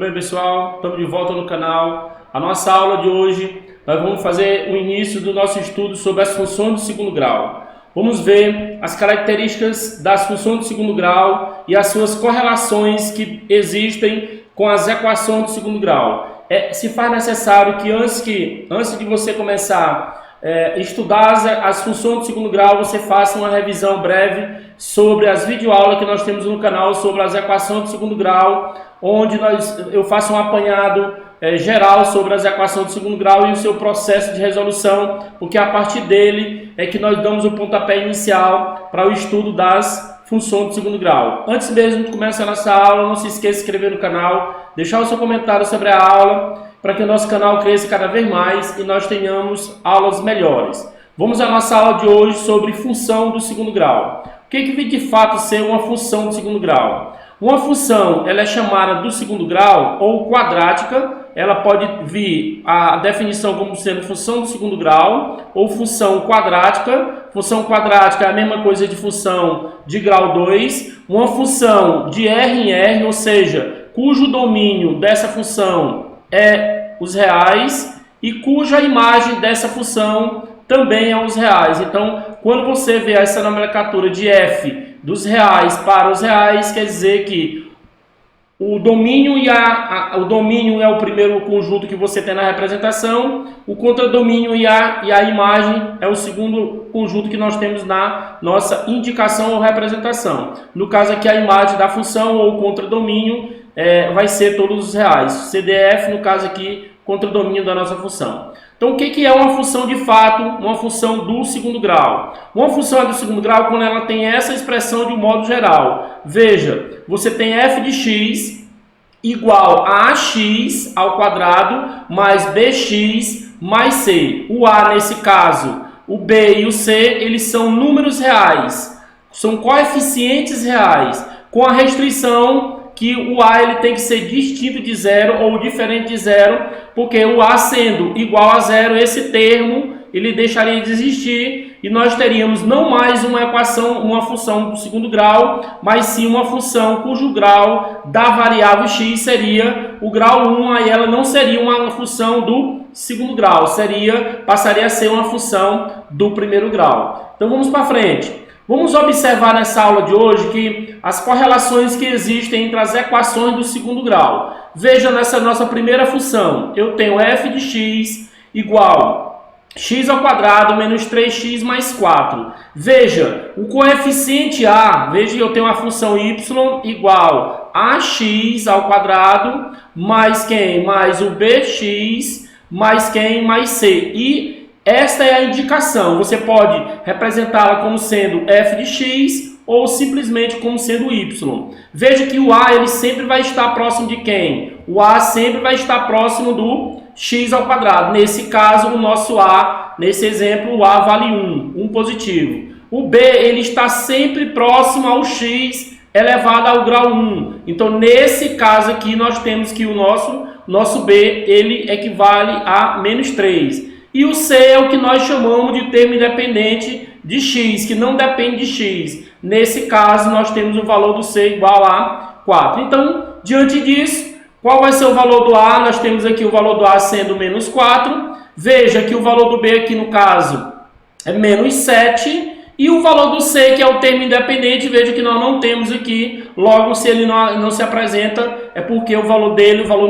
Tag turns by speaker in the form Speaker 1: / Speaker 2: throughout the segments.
Speaker 1: bem, pessoal? Estamos de volta no canal. A nossa aula de hoje, nós vamos fazer o início do nosso estudo sobre as funções do segundo grau. Vamos ver as características das funções do segundo grau e as suas correlações que existem com as equações do segundo grau. Se faz necessário que antes de você começar a estudar as funções do segundo grau, você faça uma revisão breve sobre as videoaulas que nós temos no canal sobre as equações do segundo grau, onde eu faço um apanhado geral sobre as equações do segundo grau e o seu processo de resolução, porque a partir dele é que nós damos o pontapé inicial para o estudo das funções do segundo grau. Antes mesmo de começar a nossa aula, não se esqueça de se inscrever no canal, deixar o seu comentário sobre a aula, para que o nosso canal cresça cada vez mais e nós tenhamos aulas melhores. Vamos à nossa aula de hoje sobre função do segundo grau. O que vem de fato ser uma função do segundo grau? Uma função, ela é chamada do segundo grau ou quadrática. Ela pode vir a definição como sendo função do segundo grau ou função quadrática. Função quadrática é a mesma coisa de função de grau 2. Uma função de R em R, ou seja, cujo domínio dessa função é os reais e cuja imagem dessa função também é os reais. Então, quando você vê essa nomenclatura de f dos reais para os reais, quer dizer que o domínio o domínio é o primeiro conjunto que você tem na representação, o contradomínio e a imagem é o segundo conjunto que nós temos na nossa indicação ou representação. No caso aqui, a imagem da função ou contradomínio vai ser todos os reais. CDF, no caso aqui, contradomínio da nossa função. Então, o que é uma função de fato? Uma função do segundo grau. Uma função do segundo grau quando ela tem essa expressão de um modo geral. Veja, você tem f de x igual a ax ao quadrado mais bx mais c. O a, nesse caso, o b e o c, eles são números reais. São coeficientes reais. Com a restrição que o a ele tem que ser distinto de zero ou diferente de zero, porque o a sendo igual a zero, esse termo ele deixaria de existir e nós teríamos não mais uma equação, uma função do segundo grau, mas sim uma função cujo grau da variável x seria o grau 1, aí ela não seria uma função do segundo grau, passaria a ser uma função do primeiro grau. Então vamos para frente. Vamos observar nessa aula de hoje que as correlações que existem entre as equações do segundo grau. Veja nessa nossa primeira função, eu tenho f de x igual x ao quadrado menos 3x mais 4. Veja, o coeficiente a, veja que eu tenho a função y igual a x ao quadrado mais quem? Mais o bx mais quem? Mais c. E esta é a indicação, você pode representá-la como sendo f de x ou simplesmente como sendo y. Veja que o a ele sempre vai estar próximo de quem? O a sempre vai estar próximo do x ao quadrado. Nesse caso, o nosso a, nesse exemplo, o a vale 1 positivo. O b ele está sempre próximo ao x elevado ao grau 1. Então, nesse caso aqui, nós temos que o nosso b ele equivale a menos 3. E o c é o que nós chamamos de termo independente de x, que não depende de x. Nesse caso, nós temos o valor do c igual a 4. Então, diante disso, qual vai ser o valor do a? Nós temos aqui o valor do a sendo menos 4. Veja que o valor do b aqui, no caso, é menos 7. E o valor do c, que é o termo independente, veja que nós não temos aqui. Logo, se ele não se apresenta, é porque o valor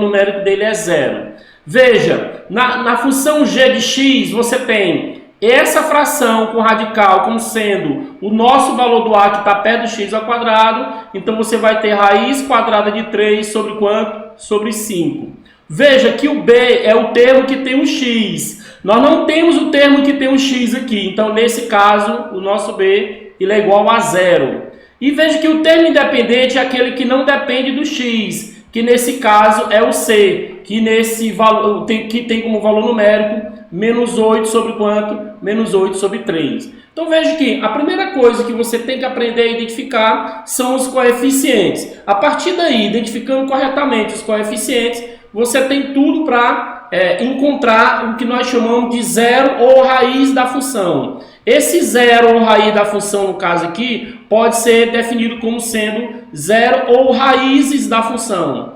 Speaker 1: numérico dele é 0. Veja, na função g de x, você tem essa fração com radical como sendo o nosso valor do a que está perto do x ao quadrado. Então, você vai ter raiz quadrada de 3 sobre quanto? Sobre 5. Veja que o b é o termo que tem um x. Nós não temos o termo que tem um x aqui. Então, nesse caso, o nosso b ele é igual a 0. E veja que o termo independente é aquele que não depende do x, que nesse caso é o c, que nesse valor que tem como valor numérico menos 8 sobre quanto? Menos 8 sobre 3. Então veja que a primeira coisa que você tem que aprender a identificar são os coeficientes. A partir daí, identificando corretamente os coeficientes, você tem tudo para encontrar o que nós chamamos de zero ou raiz da função. Esse zero ou raiz da função, no caso aqui, pode ser definido como sendo zero ou raízes da função.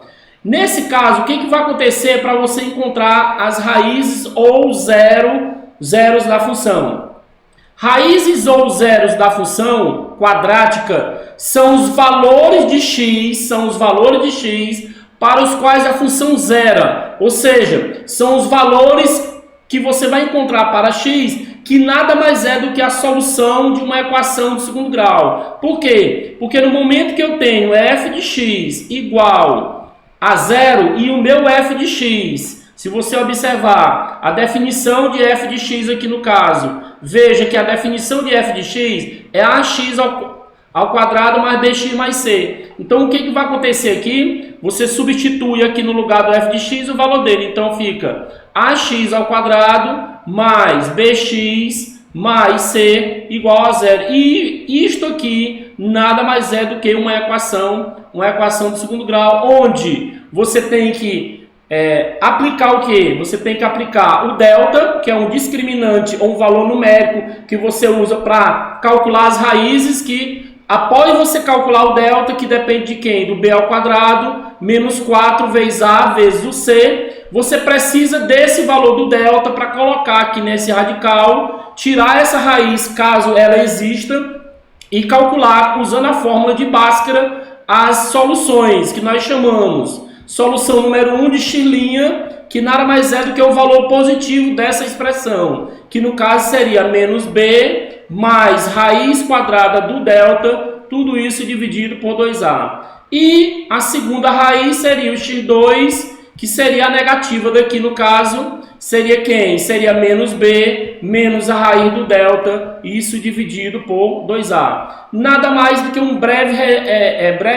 Speaker 1: Nesse caso, o que vai acontecer para você encontrar as raízes ou zeros da função? Raízes ou zeros da função quadrática são os valores de x, para os quais a função zera, ou seja, são os valores que você vai encontrar para x, que nada mais é do que a solução de uma equação de segundo grau. Por quê? Porque no momento que eu tenho f de x igual a zero e o meu f de x, se você observar a definição de f de x aqui no caso, veja que a definição de f de x é ax ao quadrado mais bx mais c. Então o que vai acontecer aqui? Você substitui aqui no lugar do f de x o valor dele. Então fica ax ao quadrado mais bx mais c igual a zero. E isto aqui nada mais é do que uma equação de segundo grau, onde você tem que aplicar o quê? Você tem que aplicar o delta, que é um discriminante ou um valor numérico que você usa para calcular as raízes, que após você calcular o delta, que depende de quem? Do b ao quadrado, menos 4 vezes a vezes o c, você precisa desse valor do delta para colocar aqui nesse radical, tirar essa raiz, caso ela exista, e calcular, usando a fórmula de Bhaskara, as soluções, que nós chamamos solução número 1 de x', que nada mais é do que o valor positivo dessa expressão, que no caso seria menos b mais raiz quadrada do delta, tudo isso dividido por 2a. E a segunda raiz seria o x2, que seria a negativa daqui no caso, seria quem? Seria menos b menos a raiz do delta, isso dividido por 2a. Nada mais do que uma breve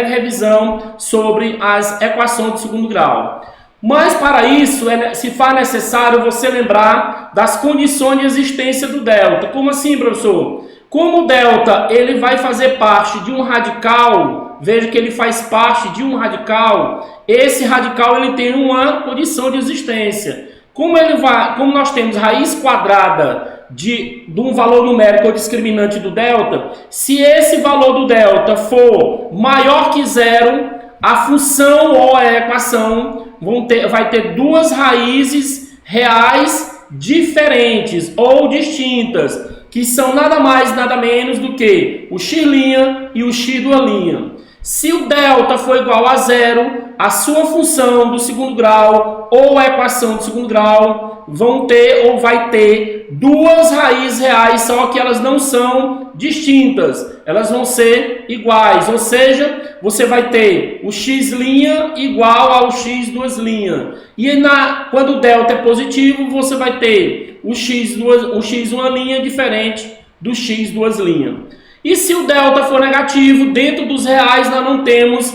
Speaker 1: revisão sobre as equações de segundo grau. Mas para isso, se faz necessário você lembrar das condições de existência do delta. Como assim, professor? Como o delta ele vai fazer parte de um radical, veja que ele faz parte de um radical, esse radical ele tem uma condição de existência. Como nós temos raiz quadrada de um valor numérico ou discriminante do delta, se esse valor do delta for maior que zero, a função ou a equação vai ter duas raízes reais diferentes ou distintas, que são nada mais nada menos do que o x' e o x'. Se o delta for igual a zero, a sua função do segundo grau ou a equação do segundo grau vai ter duas raízes reais, só que elas não são distintas, elas vão ser iguais, ou seja, você vai ter o x' igual ao x'. E quando o delta é positivo, você vai ter o x', diferente do x'. E se o delta for negativo, dentro dos reais nós não temos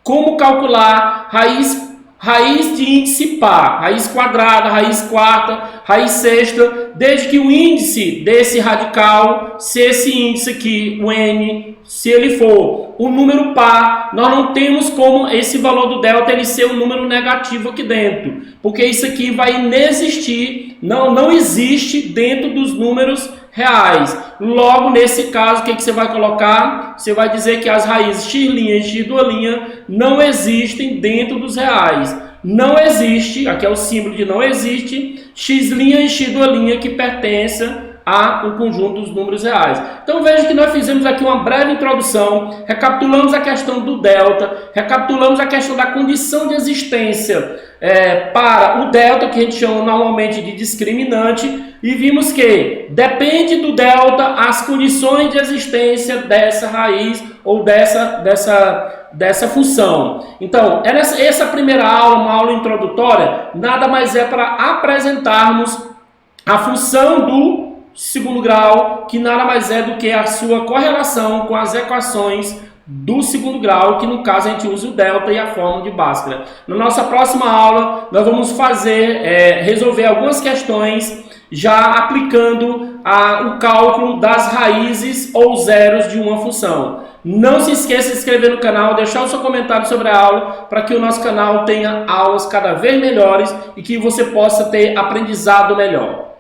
Speaker 1: como calcular raiz de índice par, raiz quadrada, raiz quarta, raiz sexta, desde que o índice desse radical, se esse índice aqui, o n, se ele for um número par, nós não temos como esse valor do delta ele ser um número negativo aqui dentro, porque isso aqui vai inexistir, não existe dentro dos números reais. Logo, nesse caso, o que você vai colocar? Você vai dizer que as raízes x' e x' não existem dentro dos reais. Não existe, aqui é o símbolo de não existe, x' e x' que pertencem ao conjunto dos números reais. Então veja que nós fizemos aqui uma breve introdução, recapitulamos a questão do delta, recapitulamos a questão da condição de existência para o delta, que a gente chama normalmente de discriminante, e vimos que depende do delta as condições de existência dessa raiz ou dessa função. Então, essa primeira aula, uma aula introdutória, nada mais é para apresentarmos a função do segundo grau, que nada mais é do que a sua correlação com as equações do segundo grau, que no caso a gente usa o delta e a fórmula de Bhaskara. Na nossa próxima aula, nós vamos resolver algumas questões já aplicando o cálculo das raízes ou zeros de uma função. Não se esqueça de se inscrever no canal, deixar o seu comentário sobre a aula, para que o nosso canal tenha aulas cada vez melhores e que você possa ter aprendizado melhor.